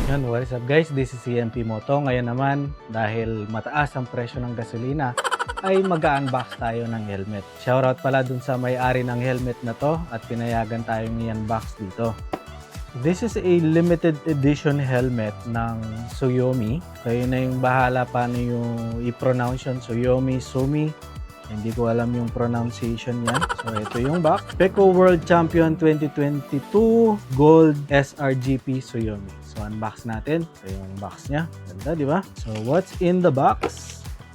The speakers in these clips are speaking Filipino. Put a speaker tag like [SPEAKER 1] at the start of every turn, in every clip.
[SPEAKER 1] Yan, what is up guys? This is CMP Moto. Ngayon naman, dahil mataas ang presyo ng gasolina, ay mag-unbox tayo ng helmet. Shoutout pala dun sa may-ari ng helmet na to at pinayagan tayong i-unbox dito. This is a limited edition helmet ng Tsuyomi. Kayo na yung bahala paano yung i-pronounce yun. Tsuyomi, Sumi. Hindi ko alam yung pronunciation yan. So, ito yung box. Peko World Champion 2022 Gold sRGP Tsuyomi. So, unbox natin. Ito yung box niya. Ganda, di ba? So, what's in the box?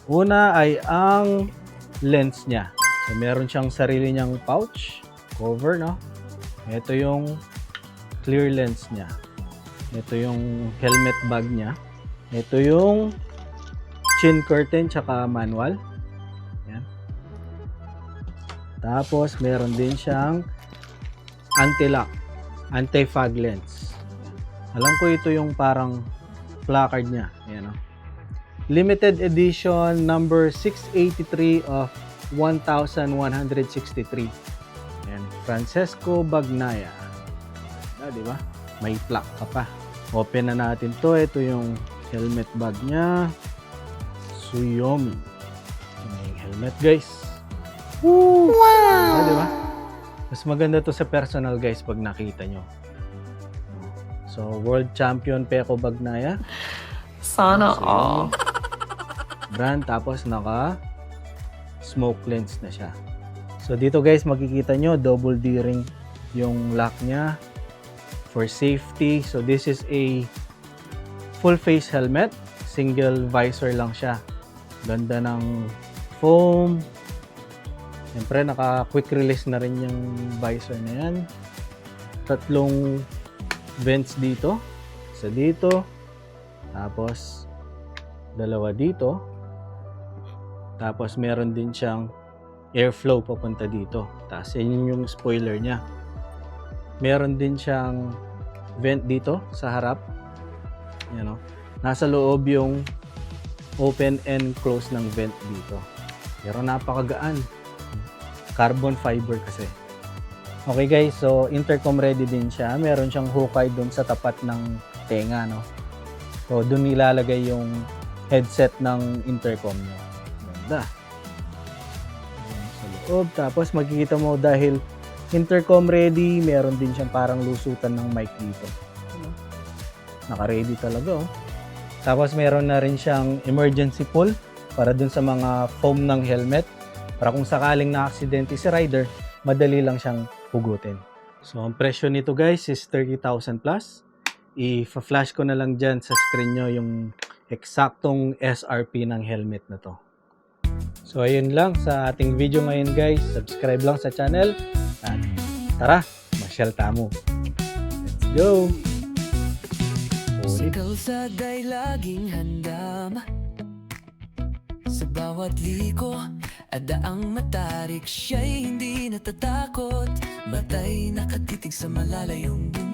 [SPEAKER 1] Una ay ang lens niya. So, meron siyang sarili niyang pouch. Cover, no? Ito yung clear lens niya. Ito yung helmet bag niya. Ito yung chin curtain tsaka manual. Tapos, meron din siyang anti-lock, anti-fog lens. Alam ko ito yung parang placard niya. Ayan, no? Limited edition number 683 of 1163. Ayan, Francesco Bagnaia. Di ba? May plaque ka pa. Open na natin to. Ito yung helmet bag niya. Tsuyomi. May helmet, guys. Woo! Wow! Diba? Mas maganda to sa personal guys pag nakita nyo. So, World Champion Peko Bagnaia.
[SPEAKER 2] Sana all.
[SPEAKER 1] Brand, tapos naka smoke lens na siya. So, dito guys makikita nyo, double D-ring yung lock niya for safety. So, this is a full face helmet. Single visor lang siya. Ganda ng foam. Siyempre, naka-quick release na rin yung visor na yan. Tatlong vents dito. Isa dito. Tapos, dalawa dito. Tapos, meron din siyang airflow papunta dito. Tapos, yun yung spoiler niya. Meron din siyang vent dito sa harap. Yan, no? Nasa loob yung open and close ng vent dito. Pero napakagaan. Carbon fiber kasi. Okay guys, so intercom ready din siya. Meron siyang hukay dun sa tapat ng tenga, no? So dun nilalagay yung headset ng intercom nyo. Ganda. Ayan, sa loob. Tapos makikita mo dahil intercom ready, meron din siyang parang lusutan ng mic dito. Naka-ready talaga, oh. Tapos meron na rin siyang emergency pull para dun sa mga foam ng helmet. Para kung sakaling na-aksidente si rider, madali lang siyang hugutin. So, ang presyo nito guys is 30,000 plus. I-flash ko na lang dyan sa screen nyo yung eksaktong SRP ng helmet na to. So, ayun lang sa ating video ngayon guys. Subscribe lang sa channel. At tara, masyal tamo. Let's go!
[SPEAKER 3] Sa kalsada ay laging handam. Sa bawat liko, adaang matarik, siya'y hindi natatakot. Matay nakatitig sa malalayong bundok.